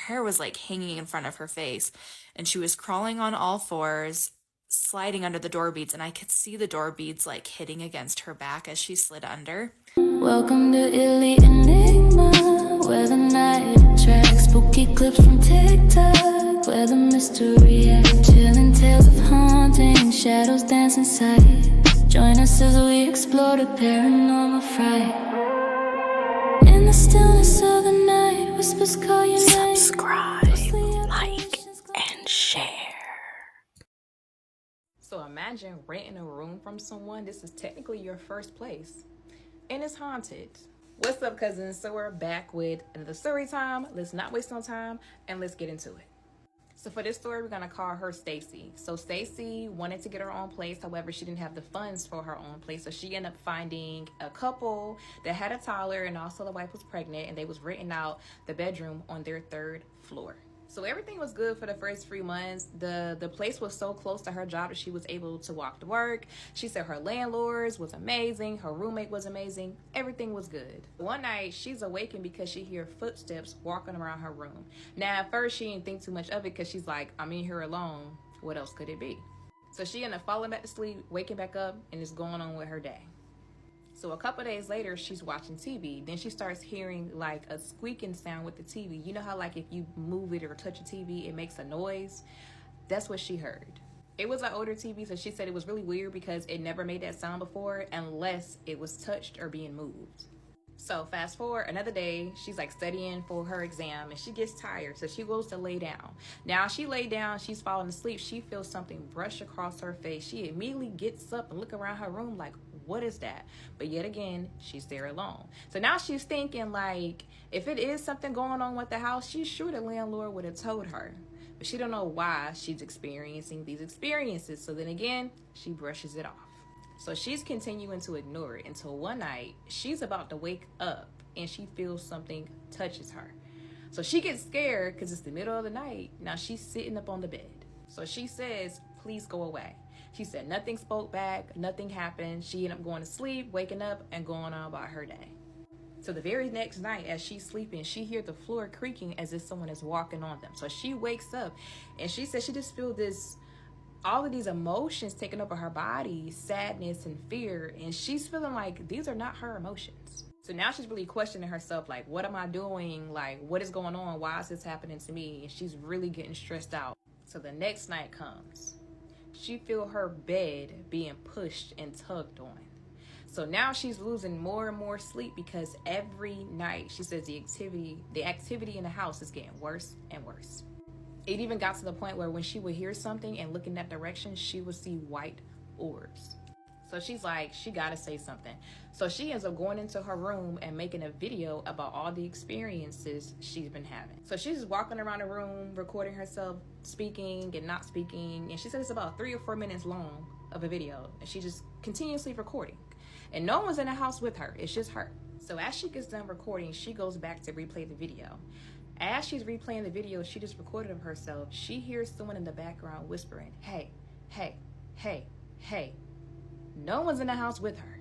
hair was like hanging in front of her face, and she was crawling on all fours, sliding under the door beads, and I could see the door beads like hitting against her back as she slid under. Welcome to Eerie, Enigma, where the night attracts spooky clips from Tik Tok, where the mystery acts, chilling tales of haunting, shadows dance inside. Join us as we explore the paranormal fright. In the stillness of the night, whispers call your name. Subscribe, like, and share. So imagine renting a room from someone. This is technically your first place, and it's haunted. What's up, cousins? So we're back with another story time. Let's not waste no time and let's get into it. So for this story, we're gonna call her Stacy. So Stacy wanted to get her own place. However, she didn't have the funds for her own place. So she ended up finding a couple that had a toddler, and also the wife was pregnant, and they was renting out the bedroom on their 3rd floor. So everything was good for the first 3 months. The place was so close to her job that she was able to walk to work. She said her landlords was amazing. Her roommate was amazing. Everything was good. One night, she's awakened because she hear footsteps walking around her room. Now, at first, she didn't think too much of it because she's like, I'm in here alone. What else could it be? So she ended up falling back to sleep, waking back up, and is going on with her day. So a couple days later, she's watching TV. Then she starts hearing like a squeaking sound with the TV. You know how like if you move it or touch a TV, it makes a noise? That's what she heard. It was an older TV, so she said it was really weird because it never made that sound before unless it was touched or being moved. So fast forward another day, she's like studying for her exam and she gets tired, so she goes to lay down. Now she lay down, she's falling asleep. She feels something brush across her face. She immediately gets up and look around her room like, what is that? But yet again, she's there alone. So now she's thinking like, if it is something going on with the house, she's sure the landlord would have told her. But she don't know why she's experiencing these experiences. So then again, she brushes it off. So she's continuing to ignore it until one night she's about to wake up and she feels something touches her. So she gets scared because it's the middle of the night. Now she's sitting up on the bed. So she says, please go away. She said nothing spoke back, nothing happened. She ended up going to sleep, waking up, and going on about her day. So the very next night as she's sleeping, she hears the floor creaking as if someone is walking on them. So she wakes up and she says she just feels all of these emotions taking over her body, sadness and fear, and she's feeling like these are not her emotions. So now she's really questioning herself, like, what am I doing? Like, what is going on? Why is this happening to me? And she's really getting stressed out. So the next night comes. She feel her bed being pushed and tugged on. So now she's losing more and more sleep because every night she says the activity in the house is getting worse and worse. It even got to the point where when she would hear something and look in that direction, she would see white orbs. So she's like, she gotta say something. So she ends up going into her room and making a video about all the experiences she's been having. So she's just walking around the room, recording herself speaking and not speaking. And she said it's about 3 or 4 minutes long of a video. And she just continuously recording. And no one's in the house with her. It's just her. So as she gets done recording, she goes back to replay the video. As she's replaying the video she just recorded of herself, she hears someone in the background whispering, hey, hey, hey, hey. No one's in the house with her.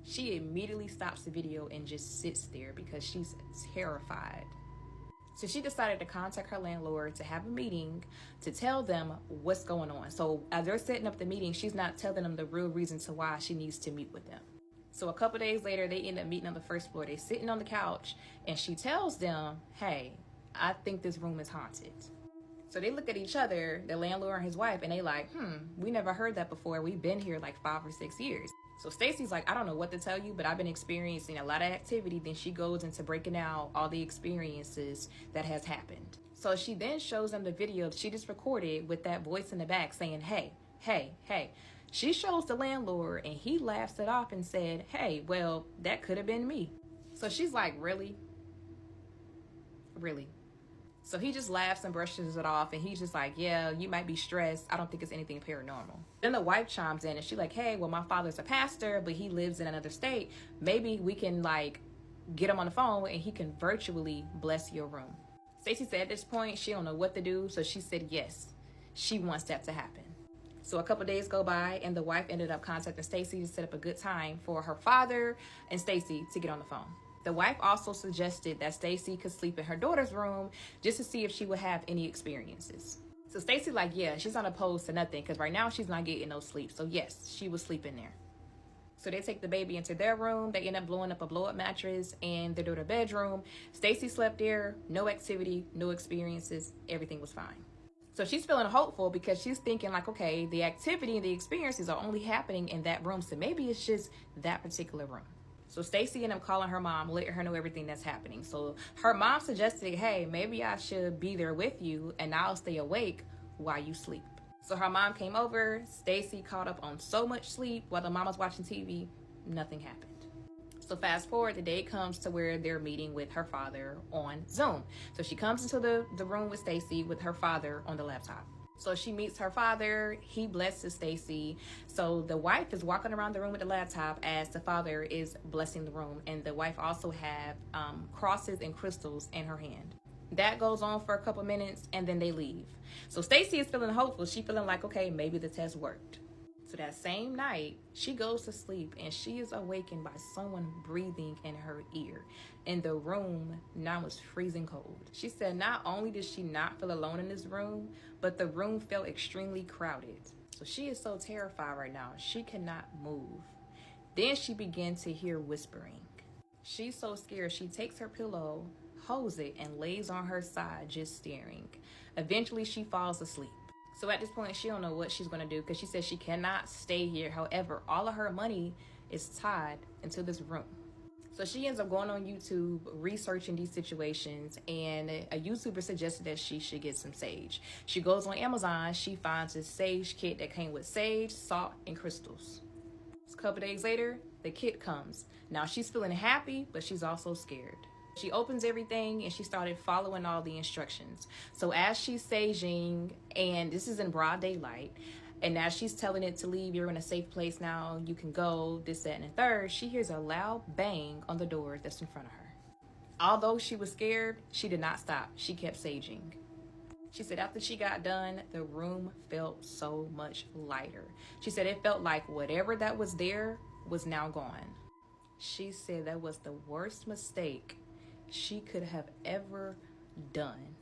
She immediately stops the video and just sits there because she's terrified. So she decided to contact her landlord to have a meeting to tell them what's going on. So as they're setting up the meeting, she's not telling them the real reason to why she needs to meet with them. So a couple days later, they end up meeting on the 1st floor. They're sitting on the couch and she tells them, hey, I think this room is haunted. So they look at each other, the landlord and his wife, and they like, we never heard that before. We've been here like 5 or 6 years. So Stacy's like, I don't know what to tell you, but I've been experiencing a lot of activity. Then she goes into breaking out all the experiences that has happened. So she then shows them the video she just recorded with that voice in the back saying, hey, hey, hey. She shows the landlord and he laughs it off and said, hey, well, that could have been me. So she's like, really? Really? So he just laughs and brushes it off, and he's just like, yeah, you might be stressed. I don't think it's anything paranormal. Then the wife chimes in and she's like, hey, well, my father's a pastor, but he lives in another state. Maybe we can like get him on the phone and he can virtually bless your room. Stacy said at this point, she don't know what to do. So she said, yes, she wants that to happen. So a couple days go by and the wife ended up contacting Stacy to set up a good time for her father and Stacy to get on the phone. The wife also suggested that Stacy could sleep in her daughter's room just to see if she would have any experiences. So Stacy like, yeah, she's not opposed to nothing because right now she's not getting no sleep. So yes, she was sleeping there. So they take the baby into their room. They end up blowing up a blow-up mattress in their daughter's bedroom. Stacy slept there, no activity, no experiences, everything was fine. So she's feeling hopeful because she's thinking like, okay, the activity and the experiences are only happening in that room. So maybe it's just that particular room. So Stacy ended up calling her mom, letting her know everything that's happening. So her mom suggested, hey, maybe I should be there with you and I'll stay awake while you sleep. So her mom came over. Stacy caught up on so much sleep while the mom was watching TV. Nothing happened. So fast forward, the day comes to where they're meeting with her father on Zoom. So she comes into the room with Stacy with her father on the laptop. So she meets her father. He blesses Stacy. So the wife is walking around the room with the laptop as the father is blessing the room. And the wife also have crosses and crystals in her hand. That goes on for a couple minutes and then they leave. So Stacy is feeling hopeful. She feeling like, okay, maybe the test worked. So that same night, she goes to sleep and she is awakened by someone breathing in her ear. And the room now was freezing cold. She said not only did she not feel alone in this room, but the room felt extremely crowded. So she is so terrified right now. She cannot move. Then she began to hear whispering. She's so scared. She takes her pillow, holds it, and lays on her side just staring. Eventually, she falls asleep. So at this point, she don't know what she's going to do because she says she cannot stay here. However, all of her money is tied into this room. So she ends up going on YouTube, researching these situations, and a YouTuber suggested that she should get some sage. She goes on Amazon. She finds a sage kit that came with sage, salt, and crystals. A couple days later, the kit comes. Now she's feeling happy, but she's also scared. She opens everything and she started following all the instructions. So as she's saging, and this is in broad daylight, and as she's telling it to leave, you're in a safe place now, you can go, this, that, and the third, she hears a loud bang on the door that's in front of her. Although she was scared, she did not stop. She kept saging. She said after she got done, the room felt so much lighter. She said it felt like whatever that was there was now gone. She said that was the worst mistake she could have ever done,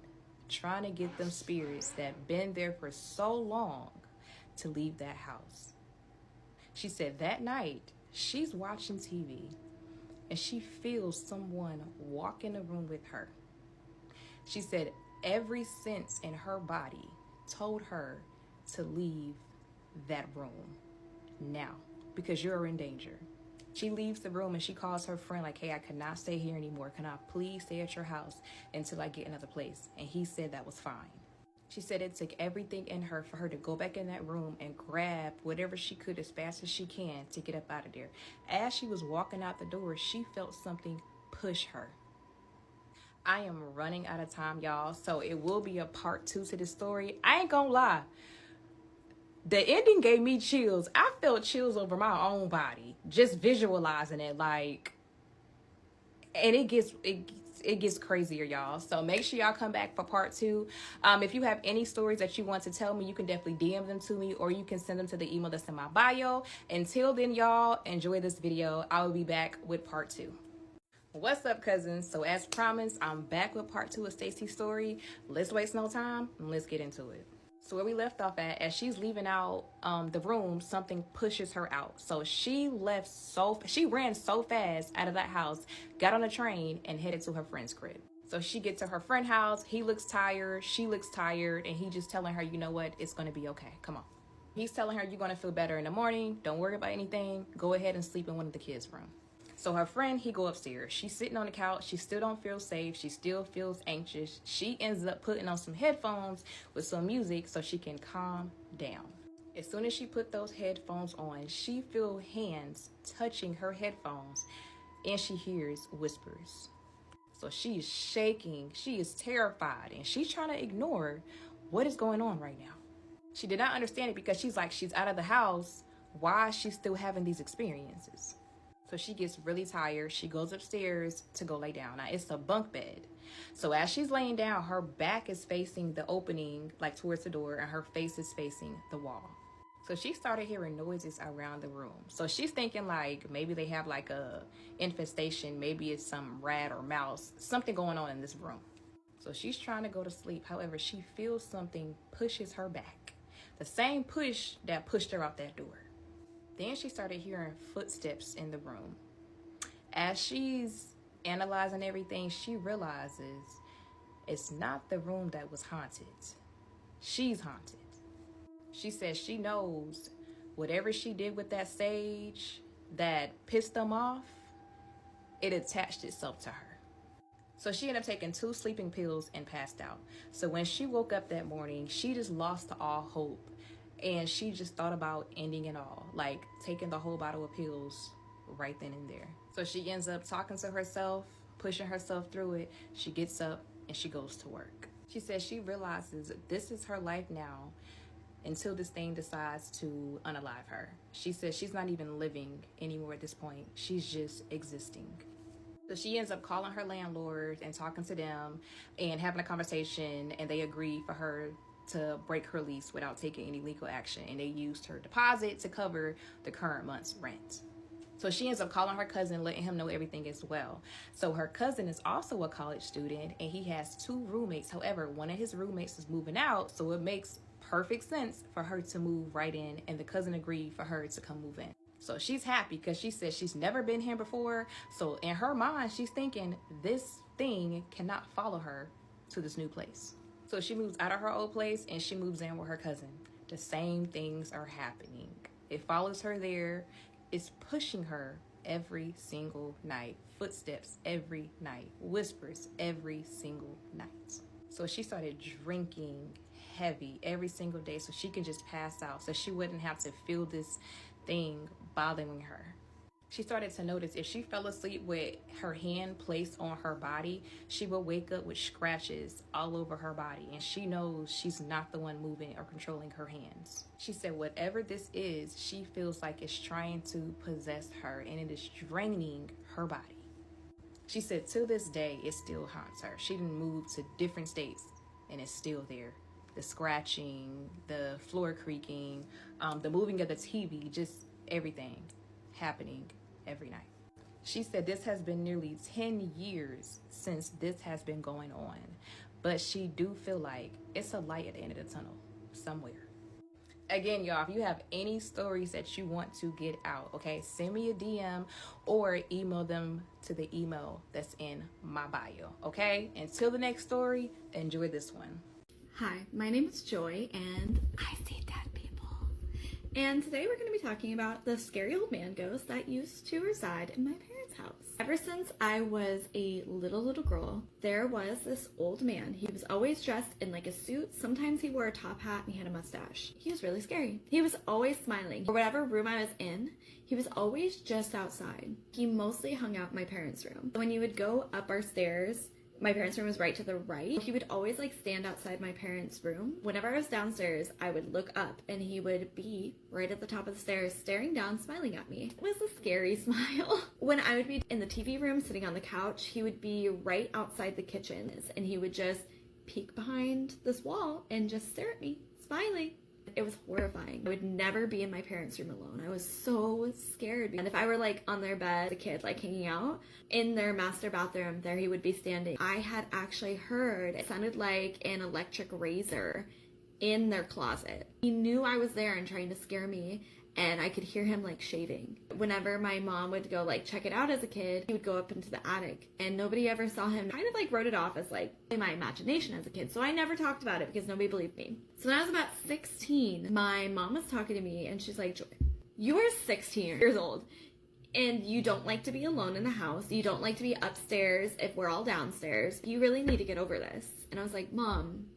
trying to get them spirits that been there for so long to leave that house. She said that night she's watching TV and she feels someone walk in the room with her. She said every sense in her body told her to leave that room now because you're in danger. She leaves the room and she calls her friend like, hey, I cannot stay here anymore. Can I please stay at your house until I get another place? And he said that was fine. She said it took everything in her for her to go back in that room and grab whatever she could as fast as she can to get up out of there. As she was walking out the door, she felt something push her. I am running out of time, y'all. So it will be a part 2 to this story. I ain't gonna lie. The ending gave me chills. I felt chills over my own body, just visualizing it, like, and it gets crazier, y'all. So make sure y'all come back for part 2. If you have any stories that you want to tell me, you can definitely DM them to me, or you can send them to the email that's in my bio. Until then, y'all, enjoy this video. I will be back with part 2. What's up, cousins? So as promised, I'm back with part 2 of Stacy's story. Let's waste no time and let's get into it. So where we left off at, as she's leaving out the room, something pushes her out. So she ran so fast out of that house, got on a train, and headed to her friend's crib. So she gets to her friend's house. He looks tired. She looks tired. And he just telling her, you know what? It's going to be okay. Come on. He's telling her, you're going to feel better in the morning. Don't worry about anything. Go ahead and sleep in one of the kids' room. So her friend, he go upstairs. She's sitting on the couch. She still don't feel safe. She still feels anxious. She ends up putting on some headphones with some music so she can calm down. As soon as she put those headphones on, she feels hands touching her headphones and she hears whispers. So she is shaking. She is terrified and she's trying to ignore what is going on right now. She did not understand it because she's out of the house. Why is she still having these experiences? So she gets really tired. She goes upstairs to go lay down. Now, it's a bunk bed. So as she's laying down, her back is facing the opening, like towards the door, and her face is facing the wall. So she started hearing noises around the room. So she's thinking like maybe they have like a infestation, maybe it's some rat or mouse, something going on in this room. So she's trying to go to sleep. However, she feels something pushes her back. The same push that pushed her out that door. Then she started hearing footsteps in the room. As she's analyzing everything, she realizes it's not the room that was haunted. She's haunted. She says she knows whatever she did with that sage that pissed them off, it attached itself to her. So she ended up taking 2 sleeping pills and passed out. So when she woke up that morning, she just lost all hope. And she just thought about ending it all, like taking the whole bottle of pills right then and there. So she ends up talking to herself, pushing herself through it. She gets up and she goes to work. She says she realizes this is her life now until this thing decides to unalive her. She says she's not even living anymore at this point. She's just existing. So she ends up calling her landlord and talking to them and having a conversation, and they agree for her to break her lease without taking any legal action, and they used her deposit to cover the current month's rent. So she ends up calling her cousin, letting him know everything as well. So her cousin is also a college student, and he has 2 roommates. However, one of his roommates is moving out, so it makes perfect sense for her to move right in, and the cousin agreed for her to come move in. So she's happy because she says she's never been here before. So in her mind, she's thinking this thing cannot follow her to this new place. So she moves out of her old place and she moves in with her cousin. The same things are happening. It follows her there. It's pushing her every single night. Footsteps every night. Whispers every single night. So she started drinking heavy every single day so she can just pass out, so she wouldn't have to feel this thing bothering her. She started to notice if she fell asleep with her hand placed on her body, she would wake up with scratches all over her body, and she knows she's not the one moving or controlling her hands. She said whatever this is, she feels like it's trying to possess her, and it is draining her body. She said to this day, it still haunts her. She didn't move to different states, and it's still there. The scratching, the floor creaking, the moving of the TV, just everything happening every night. She said this has been nearly 10 years since this has been going on, but she do feel like it's a light at the end of the tunnel somewhere. Again, y'all, if you have any stories that you want to get out, okay, send me a DM or email them to the email that's in my bio, okay? Until the next story, enjoy this one. Hi, my name is Joy, and I see dead people. And today we're going to be talking about the scary old man ghost that used to reside in my parents' house. Ever since I was a little girl, there was this old man. He was always dressed in like a suit. Sometimes he wore a top hat and he had a mustache. He was really scary. He was always smiling. For whatever room I was in, he was always just outside. He mostly hung out in my parents' room. When you would go up our stairs, my parents' room was right to the right. He would always like stand outside my parents' room. Whenever I was downstairs, I would look up and he would be right at the top of the stairs, staring down, smiling at me. It was a scary smile. When I would be in the TV room, sitting on the couch, he would be right outside the kitchen and he would just peek behind this wall and just stare at me, smiling. It was horrifying. I would never be in my parents' room alone. I was so scared. And if I were like on their bed, a kid like hanging out in their master bathroom, there he would be standing. I had actually heard it sounded like an electric razor in their closet. He knew I was there and trying to scare me, and I could hear him like shaving. Whenever my mom would go like check it out as a kid, he would go up into the attic and nobody ever saw him. Kind of like wrote it off as like my imagination as a kid. So I never talked about it because nobody believed me. So when I was about 16, my mom was talking to me and she's like, Joy, you are 16 years old and you don't like to be alone in the house. You don't like to be upstairs if we're all downstairs. You really need to get over this. And I was like, Mom,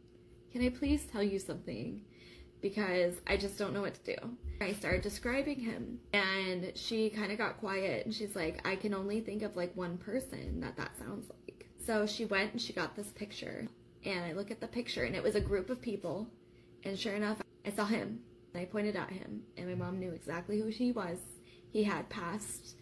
can I please tell you something? Because I just don't know what to do. I started describing him and she kind of got quiet and she's like, I can only think of like one person that sounds like. So she went and she got this picture and I look at the picture and it was a group of people and sure enough, I saw him and I pointed at him and my mom knew exactly who he was. He had passed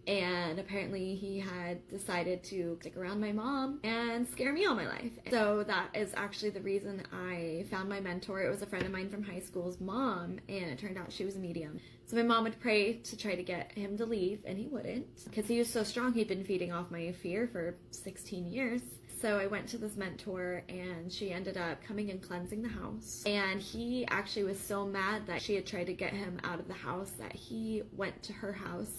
and apparently he had decided to stick around my mom and scare me all my life. So that is actually the reason I found my mentor. It was a friend of mine from high school's mom, and it turned out she was a medium. So my mom would pray to try to get him to leave, and he wouldn't, because he was so strong. He'd been feeding off my fear for 16 years. So I went to this mentor, and she ended up coming and cleansing the house. And he actually was so mad that she had tried to get him out of the house that he went to her house,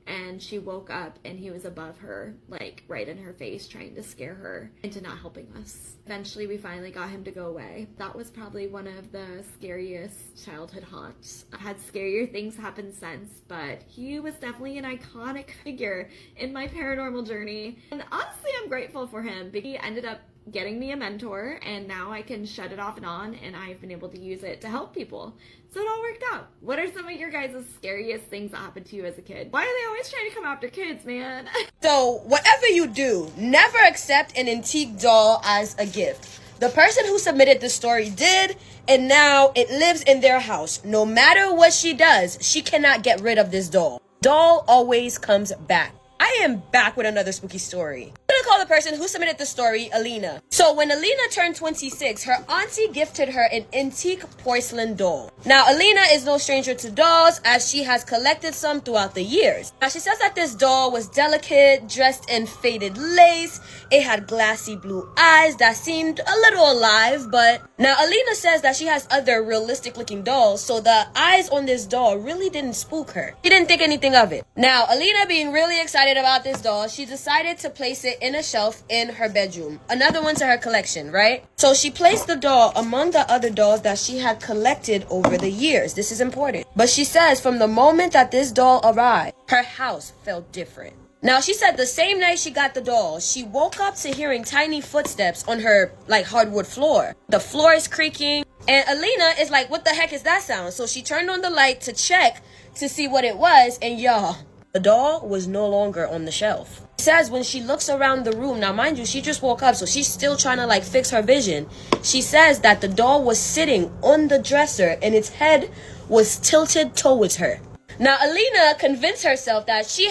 and she woke up and he was above her, like right in her face, trying to scare her into not helping us. Eventually we finally got him to go away. That was probably one of the scariest childhood haunts. I've had scarier things happen since, but he was definitely an iconic figure in my paranormal journey. And honestly, I'm grateful for him because he ended up getting me a mentor, and now I can shut it off and on, and I've been able to use it to help people. So it all worked out. What are some of your guys' scariest things that happened to you as a kid? Why are they always trying to come after kids, man? So, whatever you do, never accept an antique doll as a gift. The person who submitted the story did, and now it lives in their house. No matter what she does, she cannot get rid of this doll. Doll always comes back. I am back with another spooky story. I'm gonna call the person who submitted the story Alina. So when Alina turned 26, her auntie gifted her an antique porcelain doll. Now Alina is no stranger to dolls, as she has collected some throughout the years. Now she says that this doll was delicate, dressed in faded lace. It had glassy blue eyes that seemed a little alive, but now Alina says that she has other realistic looking dolls, so the eyes on this doll really didn't spook her. She didn't think anything of it. Now Alina, being really excited about this doll, she decided to place it in a shelf in her bedroom. Another one to her collection, right? So she placed the doll among the other dolls that she had collected over the years. This is important. But she says from the moment that this doll arrived, her house felt different. Now, she said the same night she got the doll, she woke up to hearing tiny footsteps on her, hardwood floor. The floor is creaking, and Alina is like, what the heck is that sound? So she turned on the light to check to see what it was, and y'all, the doll was no longer on the shelf. She says when she looks around the room, now mind you, she just woke up, so she's still trying to fix her vision. She says that the doll was sitting on the dresser and its head was tilted towards her. Now Alina convinced herself that she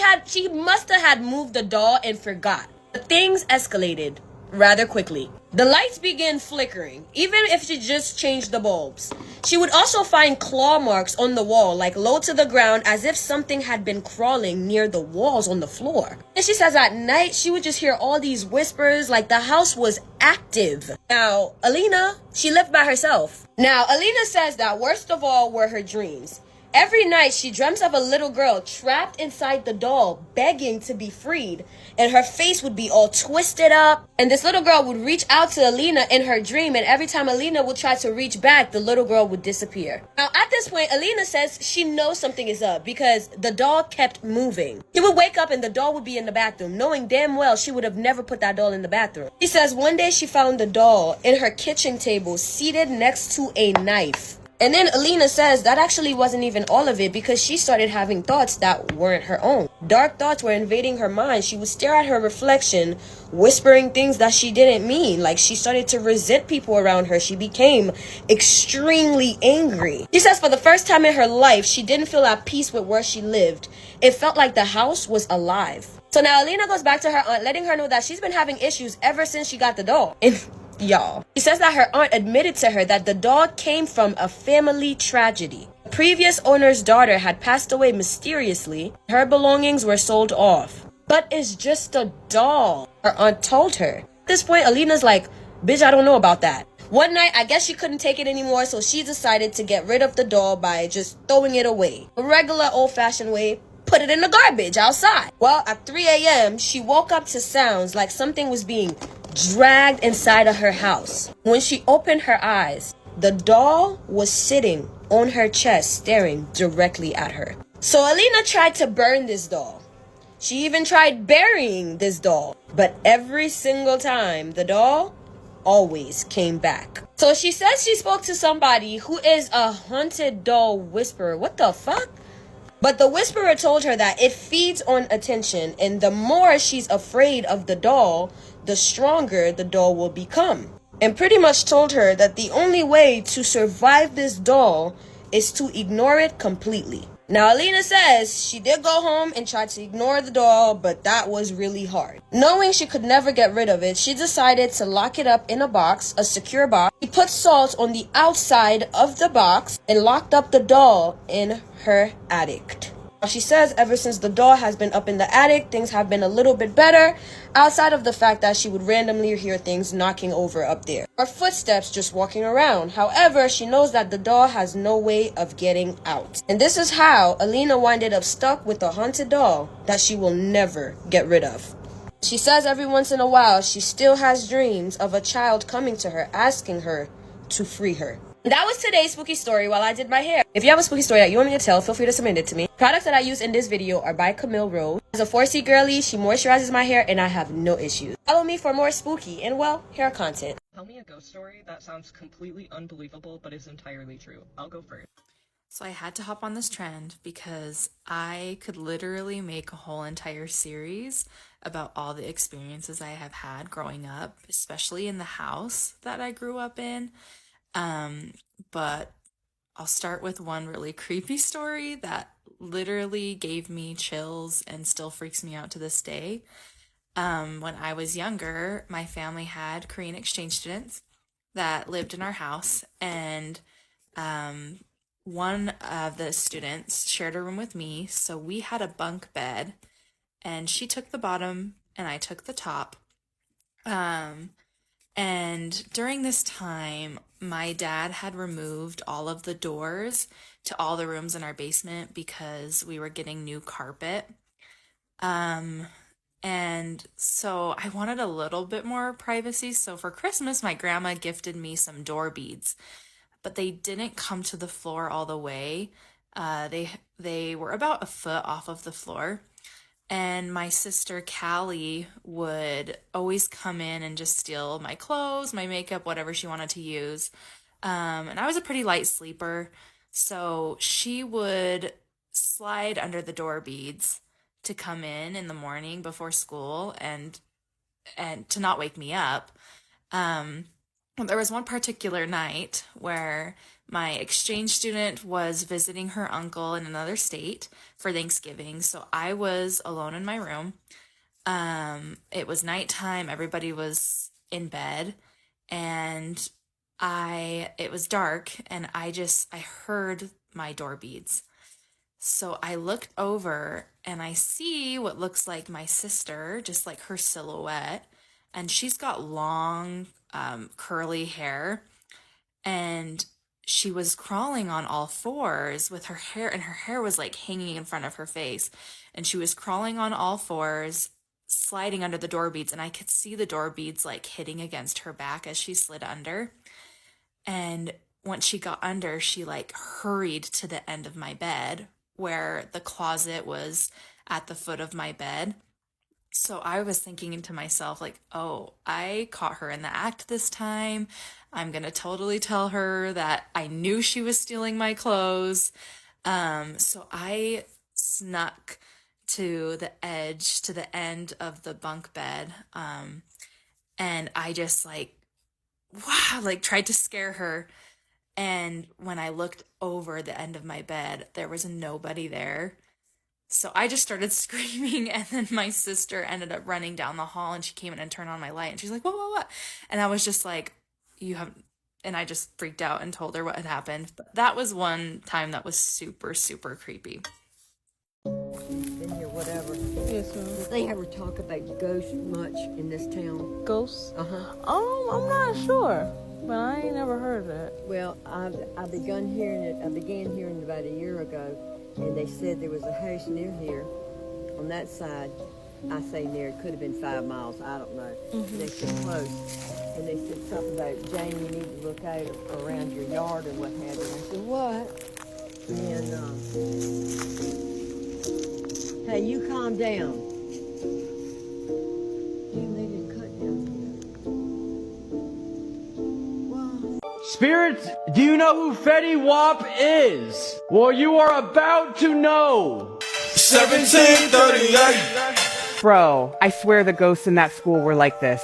must have had moved the doll and forgot. But things escalated rather quickly. The lights began flickering, even if she just changed the bulbs. She would also find claw marks on the wall, low to the ground, as if something had been crawling near the walls on the floor. And she says at night, she would just hear all these whispers, like the house was active. Now, Alina, she lived by herself. Now, Alina says that worst of all were her dreams. Every night, she dreams of a little girl trapped inside the doll, begging to be freed, and her face would be all twisted up, and this little girl would reach out to Alina in her dream, and every time Alina would try to reach back, the little girl would disappear. Now, at this point, Alina says she knows something is up because the doll kept moving. She would wake up and the doll would be in the bathroom, knowing damn well she would have never put that doll in the bathroom. She says one day she found the doll in her kitchen table, seated next to a knife. And then Alina says that actually wasn't even all of it, because she started having thoughts that weren't her own. Dark thoughts were invading her mind. She would stare at her reflection, whispering things that she didn't mean. She started to resent people around her. She became extremely angry. She says for the first time in her life, she didn't feel at peace with where she lived. It felt like the house was alive. So now Alina goes back to her aunt, letting her know that she's been having issues ever since she got the doll. And y'all, she says that her aunt admitted to her that the doll came from a family tragedy. The previous owner's daughter had passed away mysteriously. Her belongings were sold off. But it's just a doll, her aunt told her. At this point, Alina's like, bitch, I don't know about that. One night, I guess she couldn't take it anymore, so she decided to get rid of the doll by just throwing it away. A regular old-fashioned way, put it in the garbage outside. Well, at 3 a.m., she woke up to sounds like something was being dragged inside of her house. When she opened her eyes, the doll was sitting on her chest, staring directly at her. So Alina tried to burn this doll. She even tried burying this doll. But every single time, the doll always came back. So she says she spoke to somebody who is a haunted doll whisperer. What the fuck? But the whisperer told her that it feeds on attention, and the more she's afraid of the doll, the stronger the doll will become. And pretty much told her that the only way to survive this doll is to ignore it completely. Now, Alina says she did go home and tried to ignore the doll, but that was really hard. Knowing she could never get rid of it, she decided to lock it up in a box, a secure box. She put salt on the outside of the box and locked up the doll in her attic. She says ever since the doll has been up in the attic, things have been a little bit better, outside of the fact that she would randomly hear things knocking over up there, or footsteps just walking around. However, she knows that the doll has no way of getting out. And this is how Alina winded up stuck with a haunted doll that she will never get rid of. She says every once in a while she still has dreams of a child coming to her asking her to free her. That was today's spooky story while I did my hair. If you have a spooky story that you want me to tell, feel free to submit it to me. Products that I use in this video are by Camille Rose. As a 4C girly, she moisturizes my hair and I have no issues. Follow me for more spooky and, well, hair content. Tell me a ghost story that sounds completely unbelievable but is entirely true. I'll go first. So I had to hop on this trend because I could literally make a whole entire series about all the experiences I have had growing up, especially in the house that I grew up in. But I'll start with one really creepy story that literally gave me chills and still freaks me out to this day. When I was younger, my family had Korean exchange students that lived in our house, and one of the students shared a room with me, so we had a bunk bed, and she took the bottom and I took the top. And during this time, my dad had removed all of the doors to all the rooms in our basement because we were getting new carpet. And so I wanted a little bit more privacy. So for Christmas, my grandma gifted me some door beads, but they didn't come to the floor all the way. They were about a foot off of the floor. And my sister Callie would always come in and just steal my clothes, my makeup, whatever she wanted to use. And I was a pretty light sleeper, so she would slide under the door beads to come in the morning before school and to not wake me up. There was one particular night where my exchange student was visiting her uncle in another state for Thanksgiving, so I was alone in my room. It was nighttime, everybody was in bed, and it was dark, and I heard my door beads. So I looked over, and I see what looks like my sister, just like her silhouette, and she's got long, curly hair, and she was crawling on all fours with her hair, and her hair was like hanging in front of her face, and she was crawling on all fours, sliding under the door beads, and I could see the door beads like hitting against her back as she slid under. And once she got under, she like hurried to the end of my bed where the closet was at the foot of my bed. So I was thinking to myself, like, oh, I caught her in the act this time. I'm going to totally tell her that I knew she was stealing my clothes. So I snuck to the edge, to the end of the bunk bed. And I just tried to scare her. And when I looked over the end of my bed, there was nobody there. So I just started screaming, and then my sister ended up running down the hall, and she came in and turned on my light, and she's like, what? And I was just like, and I just freaked out and told her what had happened. But that was one time that was super, super creepy. Been here, whatever. Yes, ma'am. Did they ever talk about ghosts much in this town? Ghosts? Uh-huh. I'm not sure, but I ain't never heard of that. Well, I began hearing it about a year ago, and they said there was a house near here on that side. I say near, it could have been 5 miles, I don't know. Mm-hmm. They said close. And they said something about, Jane, you need to look out around your yard or what have you. I said, what? And, hey, you calm down. Damn, they didn't cut down here. Wow. Spirits, do you know who Fetty Wap is? Well, you are about to know. 1738. Bro, I swear the ghosts in that school were like this.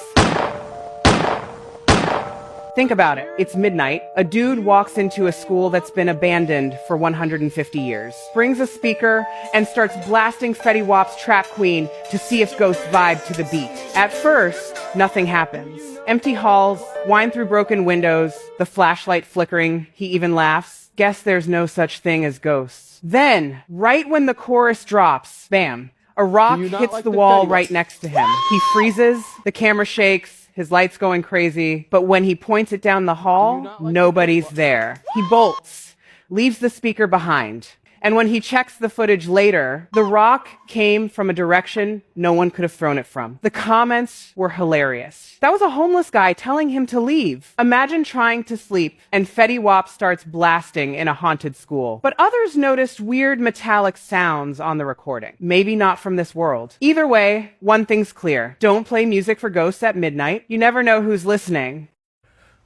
Think about it. It's midnight. A dude walks into a school that's been abandoned for 150 years, brings a speaker, and starts blasting Fetty Wap's Trap Queen to see if ghosts vibe to the beat. At first, nothing happens. Empty halls, wine through broken windows, the flashlight flickering. He even laughs. Guess there's no such thing as ghosts. Then, right when the chorus drops, bam, a rock hits the wall right next to him. He freezes, the camera shakes, his light's going crazy, but when he points it down the hall, nobody's there. He bolts, leaves the speaker behind. And when he checks the footage later, the rock came from a direction no one could have thrown it from. The comments were hilarious. That was a homeless guy telling him to leave. Imagine trying to sleep and Fetty Wap starts blasting in a haunted school. But others noticed weird metallic sounds on the recording. Maybe not from this world. Either way, one thing's clear. Don't play music for ghosts at midnight. You never know who's listening.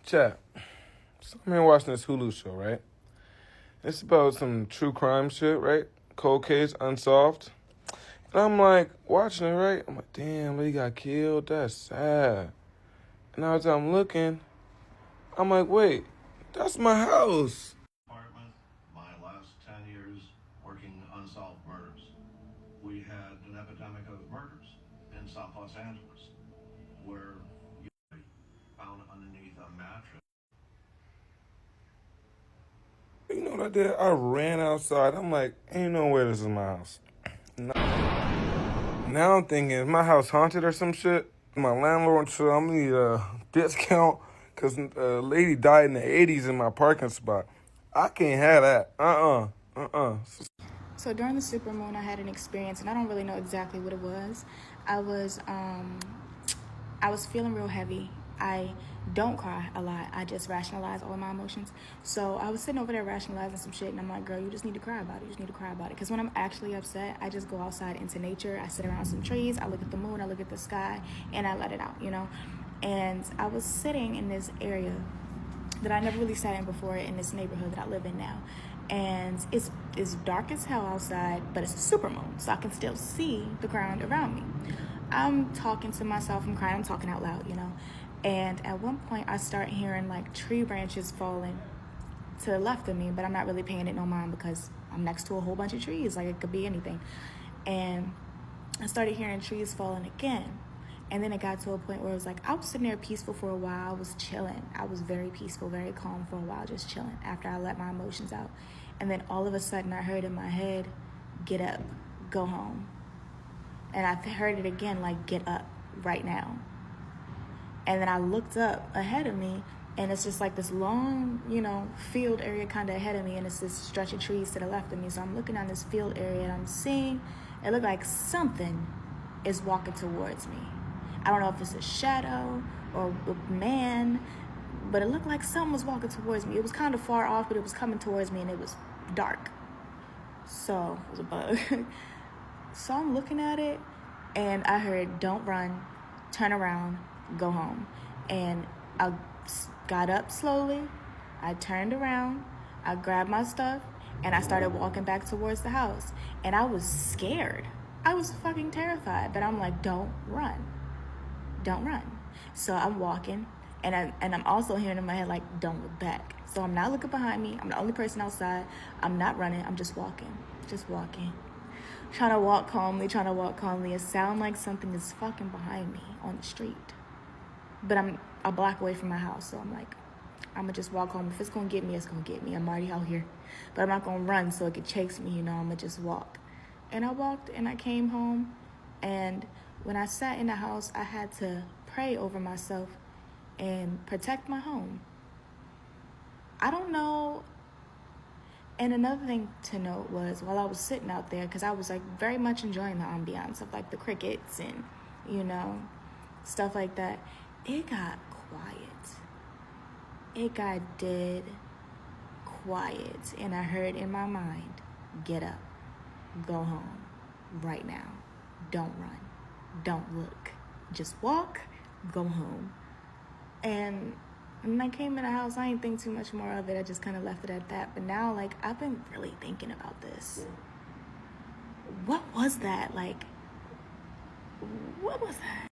Chat. So I'm here watching this Hulu show, right? It's about some true crime shit, right? Cold case, unsolved. And I'm like, watching it, right? I'm like, damn, he got killed. That's sad. And as I'm looking, I'm like, wait, that's my house. Apartment, my last 10 years working unsolved murders. We had an epidemic of murders in South Los Angeles, where you found underneath a mattress. You know what I did? I ran outside. I'm like, ain't no way this is my house. Now I'm thinking, is my house haunted or some shit? My landlord said I'm gonna need a discount because a lady died in the 80s in my parking spot. I can't have that. So during the Supermoon, I had an experience, and I don't really know exactly what it was. I was feeling real heavy. I don't cry a lot. I just rationalize all of my emotions. So I was sitting over there rationalizing some shit, and I'm like, girl, you just need to cry about it. You just need to cry about it. Because when I'm actually upset, I just go outside into nature. I sit around some trees. I look at the moon. I look at the sky, and I let it out, you know? And I was sitting in this area that I never really sat in before in this neighborhood that I live in now. And it's dark as hell outside, but it's a super moon, so I can still see the ground around me. I'm talking to myself. I'm crying. I'm talking out loud, you know? And at one point, I start hearing, like, tree branches falling to the left of me, but I'm not really paying it no mind because I'm next to a whole bunch of trees. Like, it could be anything. And I started hearing trees falling again. And then it got to a point where it was like, I was sitting there peaceful for a while. I was chilling. I was very peaceful, very calm for a while, just chilling after I let my emotions out. And then all of a sudden, I heard in my head, get up, go home. And I heard it again, like, get up right now. And then I looked up ahead of me, and it's just like this long, you know, field area kind of ahead of me, and it's this stretch of trees to the left of me. So I'm looking on this field area, and I'm seeing, it looked like something is walking towards me. I don't know if it's a shadow or a man, but it looked like something was walking towards me. It was kind of far off, but it was coming towards me, and it was dark. So it was a bug. So I'm looking at it, and I heard, don't run, turn around, go home. And I got up slowly, I turned around, I grabbed my stuff, and I started walking back towards the house. And I was scared. I was fucking terrified, but I'm like, don't run. So I'm walking, and I'm also hearing in my head, like, don't look back. So I'm not looking behind me. I'm the only person outside. I'm not running. I'm just walking. Trying to walk calmly. It sounds like something is fucking behind me on the street. But I'm a block away from my house, so I'm like, I'm gonna just walk home. If it's gonna get me, it's gonna get me. I'm already out here. But I'm not gonna run so it could chase me, you know. I'm gonna just walk. And I walked, and I came home, and when I sat in the house, I had to pray over myself and protect my home. I don't know. And another thing to note was, while I was sitting out there, because I was, like, very much enjoying the ambiance of, like, the crickets and, you know, stuff like that, it got quiet. It got dead quiet. And I heard in my mind, get up, go home, right now. Don't run, don't look, just walk, go home. And when I came in the house, I didn't think too much more of it. I just kind of left it at that. But now, like, I've been really thinking about this. What was that? Like, what was that?